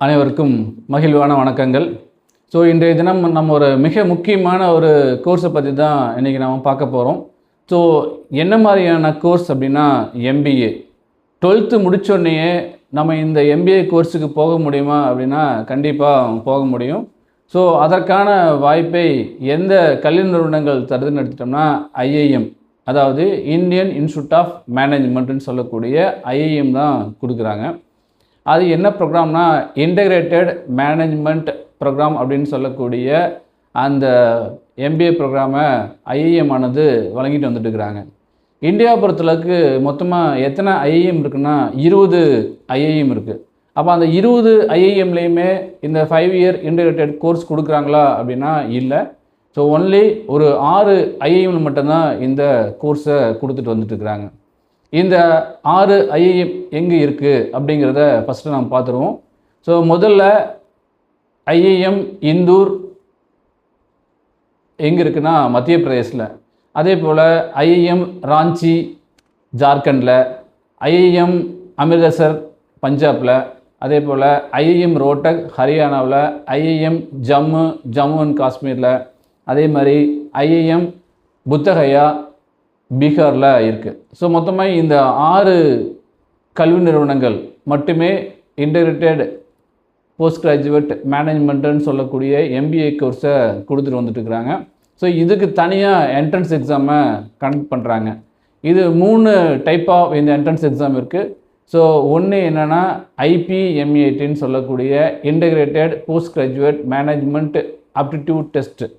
அனைவருக்கும் மகிழ்வான வணக்கங்கள். ஸோ இன்றைய தினம் நம்ம ஒரு மிக முக்கியமான ஒரு கோர்ஸை பற்றி தான் இன்றைக்கி நம்ம பார்க்க போகிறோம். ஸோ என்ன மாதிரியான கோர்ஸ் அப்படின்னா எம்பிஏ. 12th முடித்தோடனேயே நம்ம இந்த எம்பிஏ கோர்ஸுக்கு போக முடியுமா அப்படின்னா கண்டிப்பாக போக முடியும். ஸோ அதற்கான வாய்ப்பை எந்த கல்வி நிறுவனங்கள் தருதுன்னு எடுத்துட்டோம்னா ஐஐஎம், அதாவது இந்தியன் இன்ஸ்டியூட் ஆஃப் மேனேஜ்மெண்ட்டுன்னு சொல்லக்கூடிய ஐஐஎம் தான் கொடுக்குறாங்க. அது என்ன ப்ரோக்ராம்னா இன்டகிரேட்டட் மேனேஜ்மெண்ட் ப்ரோக்ராம் அப்படின்னு சொல்லக்கூடிய அந்த எம்பிஏ ப்ரோக்ராமை ஐஐஎம் ஆனது வழங்கிட்டு வந்துட்டு இருக்கிறாங்க. இந்தியாவை பொறுத்தளவுக்கு மொத்தமாக எத்தனை ஐஐஎம் இருக்குன்னா 20 ஐஐஎம் இருக்குது. அப்போ அந்த 20 ஐஐஎம்லேயுமே இந்த 5 இயர் இன்டகிரேட்டட் கோர்ஸ் கொடுக்குறாங்களா அப்படின்னா இல்லை. ஸோ ஒன்லி ஒரு 6 ஐஐஎம்ல மட்டும்தான் இந்த கோர்ஸை கொடுத்துட்டு வந்துட்டு இருக்கிறாங்க. இந்த 6 ஐஐஎம் எங்கே இருக்குது அப்படிங்கிறத ஃபஸ்ட்டு நம்ம பார்த்துருவோம். ஸோ முதல்ல ஐஐஎம் இந்தூர் எங்கே இருக்குன்னா மத்திய பிரதேசில். அதே போல் ஐஐஎம் ராஞ்சி ஜார்க்கண்டில், ஐஐஎம் அமிர்தசர் பஞ்சாபில், அதே போல் ஐஐஎம் ரோட்டக் ஹரியானாவில், ஐஐஎம் ஜம்மு அண்ட் காஷ்மீரில், அதே மாதிரி ஐஐஎம் புத்தகயா பீகாரில் இருக்குது. ஸோ மொத்தமாக இந்த 6 கல்வி நிறுவனங்கள் மட்டுமே இன்டகிரேட்டட் போஸ்ட் கிராஜுவேட் மேனேஜ்மெண்ட்டுன்னு சொல்லக்கூடிய எம்பிஏ கோர்ஸை கொடுத்துட்டு வந்துட்டு இருக்கிறாங்க. ஸோ இதுக்கு தனியாக என்ட்ரன்ஸ் எக்ஸாமை கண்டக்ட் பண்ணுறாங்க. இது 3 டைப் ஆஃப் இந்த என்ட்ரன்ஸ் எக்ஸாம் இருக்குது. ஸோ ஒன்று என்னென்னா ஐபிஎம்ஏடின்னு சொல்லக்கூடிய integrated post graduate management aptitude test.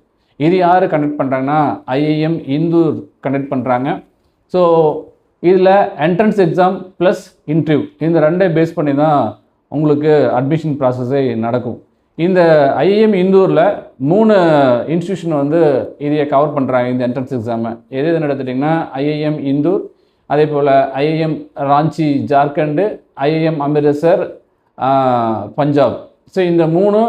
இது யார் கண்டக்ட் பண்ணுறாங்கன்னா ஐஐஎம் இந்தூர் கண்டக்ட் பண்ணுறாங்க. ஸோ இதில் என்ட்ரன்ஸ் எக்ஸாம் ப்ளஸ் இன்டர்வியூ இந்த ரெண்டை பேஸ் பண்ணி தான் உங்களுக்கு அட்மிஷன் ப்ராசஸே நடக்கும். இந்த ஐஐஎம் இந்தூரில் 3 இன்ஸ்டியூஷன் இதையை கவர் பண்ணுறாங்க இந்த என்ட்ரன்ஸ் எக்ஸாமை. எதுன்னு எடுத்துட்டிங்கன்னா ஐஐஎம் இந்தூர், அதே போல் IIM Ranchi Jharkhand, IIM Amritsar Punjab. So இந்த 3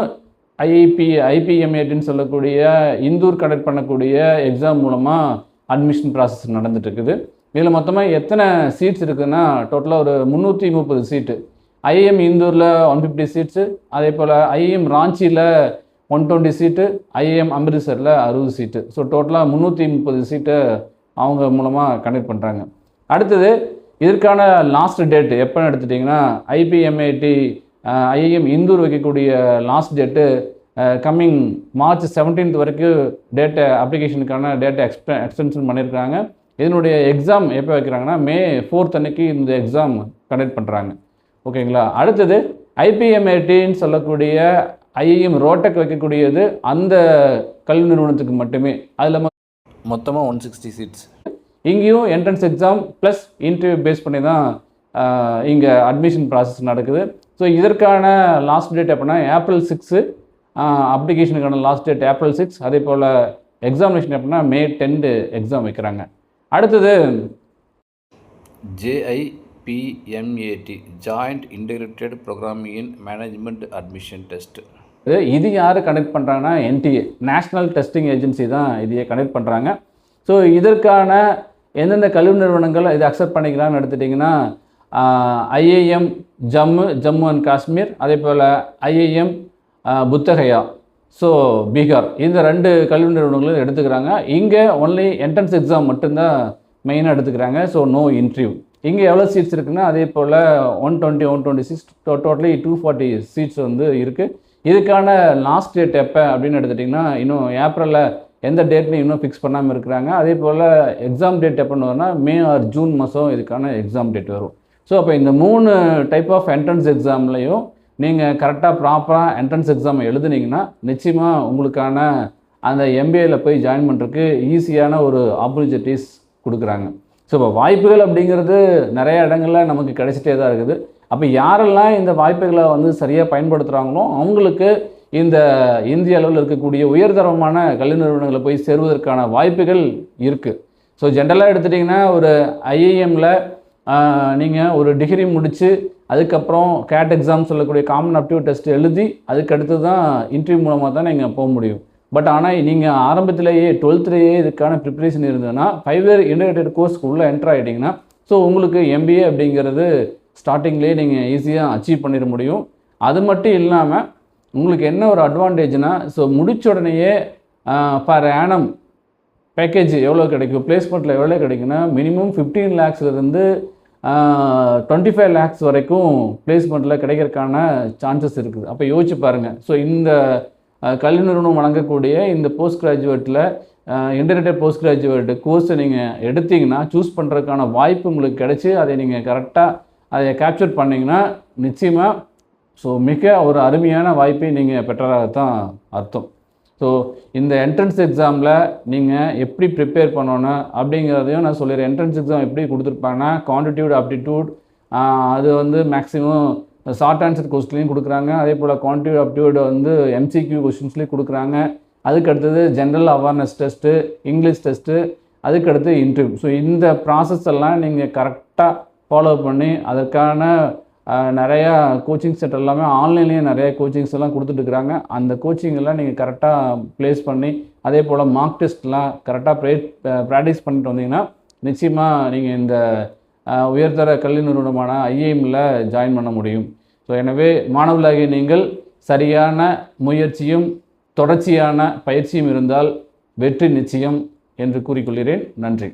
ஐபிஎம்ஏடின்னு சொல்லக்கூடிய இந்தூர் கண்டக்ட் பண்ணக்கூடிய எக்ஸாம் மூலமாக அட்மிஷன் ப்ராசஸ் நடந்துகிட்ருக்குது. இதில் மொத்தமாக எத்தனை சீட்ஸ் இருக்குதுன்னா டோட்டலாக ஒரு 330 சீட்டு. ஐஐஎம் இந்தூரில் 150 சீட்ஸு, அதே போல் ஐஐஎம் ராஞ்சியில் 120 சீட்டு, ஐஐஎம் அமிர்தசரில் 60 சீட்டு. ஸோ டோட்டலாக 330 சீட்டை அவங்க மூலமாக கண்டக்ட் பண்ணுறாங்க. அடுத்தது இதற்கான லாஸ்ட் டேட் எப்போன்னு எடுத்துட்டிங்கன்னா ஐபிஎம்ஏடி ஐஐஎம் இந்தூர் வைக்கக்கூடிய லாஸ்ட் டேட்டு கம்மிங் மார்ச் 17 வரைக்கும் டேட்டை அப்ளிகேஷனுக்கான டேட்டை எக்ஸ்டென்ஷன் பண்ணியிருக்காங்க. இதனுடைய எக்ஸாம் எப்போ வைக்கிறாங்கன்னா மே 4 அன்னைக்கு இந்த எக்ஸாம் கண்டக்ட் பண்ணுறாங்க. ஓகேங்களா. அடுத்தது ஐபிஎம்ஏடின்னு சொல்லக்கூடிய ஐஐஎம் ரோட்டக் வைக்கக்கூடியது அந்த கல்வி நிறுவனத்துக்கு மட்டுமே. அதில் மொத்தமாக 160 சீட்ஸ். இங்கேயும் entrance exam plus interview base பண்ணி தான் இங்கே அட்மிஷன் ப்ராசஸ் நடக்குது. ஸோ இதற்கான லாஸ்ட் டேட் எப்படின்னா ஏப்ரல் 6, அப்ளிகேஷனுக்கான லாஸ்ட் டேட் ஏப்ரல் 6. அதே போல் எக்ஸாமினேஷன் எப்படின்னா மே 10 எக்ஸாம் வைக்கிறாங்க. அடுத்தது JIPMAT joint integrated programming in management admission test. இது யார் கண்டக்ட் பண்ணுறாங்கன்னா என்டிஏ நேஷ்னல் டெஸ்டிங் ஏஜென்சி தான் இதையே கண்டக்ட் பண்ணுறாங்க. ஸோ இதற்கான எந்தெந்த கல்வி நிறுவனங்கள் இதை அக்செப்ட் பண்ணிக்கலாம்னு எடுத்துட்டிங்கன்னா ஐஐஎம் ஜம்மு அண்ட் காஷ்மீர், அதே போல் ஐஐஎம் புத்தகயா ஸோ பீகார், இந்த 2 கல்வி நிறுவனங்களும் எடுத்துக்கிறாங்க. இங்கே ஒன்லி என்ட்ரன்ஸ் எக்ஸாம் மட்டும்தான் மெயினாக எடுத்துக்கிறாங்க. So no interview. இங்கே எவ்வளோ சீட்ஸ் இருக்குன்னா அதே போல் 126 டோட்டலி 240 சீட்ஸ் இருக்குது. இதுக்கான லாஸ்ட் டேட் எப்போ அப்படின்னு எடுத்துட்டிங்கன்னா இன்னும் ஏப்ரலில் எந்த டேட்லையும் இன்னும் ஃபிக்ஸ் பண்ணாமல் இருக்கிறாங்க. அதே போல் எக்ஸாம் டேட் எப்போன்னு வரும்னா மே ஆர் ஜூன் மாதம் இதுக்கான எக்ஸாம் டேட் வரும். ஸோ அப்போ இந்த 3 டைப் ஆஃப் என்ட்ரன்ஸ் எக்ஸாம்லையும் நீங்கள் கரெக்டாக ப்ராப்பராக என்ட்ரன்ஸ் எக்ஸாம் எழுதுனீங்கன்னா நிச்சயமாக உங்களுக்கான அந்த எம்பிஏல போய் ஜாயின் பண்ணுறதுக்கு ஈஸியான ஒரு ஆப்பர்ச்சுனிட்டிஸ் கொடுக்குறாங்க. ஸோ இப்போ வாய்ப்புகள் அப்படிங்கிறது நிறைய இடங்களில் நமக்கு கிடைச்சிட்டே தான் இருக்குது. அப்போ யாரெல்லாம் இந்த வாய்ப்புகளை சரியாக பயன்படுத்துகிறாங்களோ அவங்களுக்கு இந்த இந்திய அளவில் இருக்கக்கூடிய உயர்தரமான கல்வி நிறுவனங்களை போய் சேருவதற்கான வாய்ப்புகள் இருக்குது. ஸோ ஜென்ரலாக எடுத்துட்டிங்கன்னா ஒரு ஐஐஎம்மில் நீங்கள் ஒரு டிகிரி முடித்து அதுக்கப்புறம் கேட் எக்ஸாம் சொல்லக்கூடிய காமன் ஆப்டிடியூட் டெஸ்ட் எழுதி அதுக்கடுத்து தான் இன்டர்வியூ மூலமாக தான் நீங்கள் போக முடியும். பட் ஆனால் நீங்கள் ஆரம்பத்திலேயே 12லேயே இதுக்கான ப்ரிப்பரேஷன் இருந்ததுன்னா 5 இயர் இன்டகிரேட்டட் கோர்ஸ்க்கு உள்ளே என்ட்ரு ஆகிட்டிங்கன்னா ஸோ உங்களுக்கு எம்பிஏ அப்படிங்கிறது ஸ்டார்டிங்லேயே நீங்கள் ஈஸியாக அச்சீவ் பண்ணிட முடியும். அது மட்டும் இல்லாமல் உங்களுக்கு என்ன ஒரு அட்வான்டேஜ்னால், ஸோ முடிச்ச உடனேயே பர் ஆனம் பேக்கேஜ் எவ்வளோ கிடைக்கும், பிளேஸ்மெண்ட்டில் எவ்வளோ கிடைக்குன்னா மினிமம் 15 lakhsலேருந்து 25 lakhs வரைக்கும் பிளேஸ்மெண்ட்டில் கிடைக்கிறதுக்கான சான்சஸ் இருக்குது. அப்போ யோசிச்சு பாருங்கள். ஸோ இந்த கல்வி நிறுவனம் வழங்கக்கூடிய இந்த போஸ்ட் கிராஜுவேட்டில் இன்டகிரேட்டட் போஸ்ட் கிராஜுவேட் கோர்ஸை நீங்கள் எடுத்திங்கன்னா சூஸ் பண்ணுறதுக்கான வாய்ப்பு உங்களுக்கு கிடச்சி அதை நீங்கள் கரெக்டாக அதை கேப்சர் பண்ணிங்கன்னா நிச்சயமாக ஸோ மிக ஒரு அருமையான வாய்ப்பை நீங்கள் பெற்றதாகத்தான் அர்த்தம். ஸோ இந்த என்ட்ரன்ஸ் எக்ஸாமில் நீங்கள் எப்படி ப்ரிப்பேர் பண்ணணும் அப்படிங்கிறதையும் நான் சொல்லிடுறேன். என்ட்ரன்ஸ் எக்ஸாம் எப்படி கொடுத்துருப்பாங்கன்னா குவான்டிடியூட் ஆப்டிடியூட் அது வந்து மேக்ஸிமம் ஷார்ட் ஆன்சர் கொஸ்டின்லையும் கொடுக்குறாங்க. அதே போல் குவான்டிடியூட் ஆப்டிடியூட் வந்து MCQ கொஸ்டின்ஸ்லேயும் கொடுக்குறாங்க. அதுக்கடுத்தது general awareness test, English test, அதுக்கடுத்து இன்டர்வியூ. ஸோ இந்த ப்ராசஸ் எல்லாம் நீங்கள் கரெக்டாக ஃபாலோ பண்ணி அதற்கான நிறையா கோச்சிங் சென்டர் எல்லாமே ஆன்லைன்லேயே நிறைய கோச்சிங்ஸ் எல்லாம் கொடுத்துட்ருக்குறாங்க. அந்த கோச்சிங் எல்லாம் நீங்கள் கரெக்டாக ப்ளேஸ் பண்ணி அதே போல் மார்க் டெஸ்ட்லாம் கரெக்டாக ப்ராக்டிஸ் பண்ணிட்டு வந்தீங்கன்னா நிச்சயமாக நீங்கள் இந்த உயர்தர கல்வி நிறுவனமான IIMல ஜாயின் பண்ண முடியும். ஸோ எனவே மாணவர்களாகிய நீங்கள் சரியான முயற்சியும் தொடர்ச்சியான பயிற்சியும் இருந்தால் வெற்றி நிச்சயம் என்று கூறிக்கொள்கிறேன். நன்றி.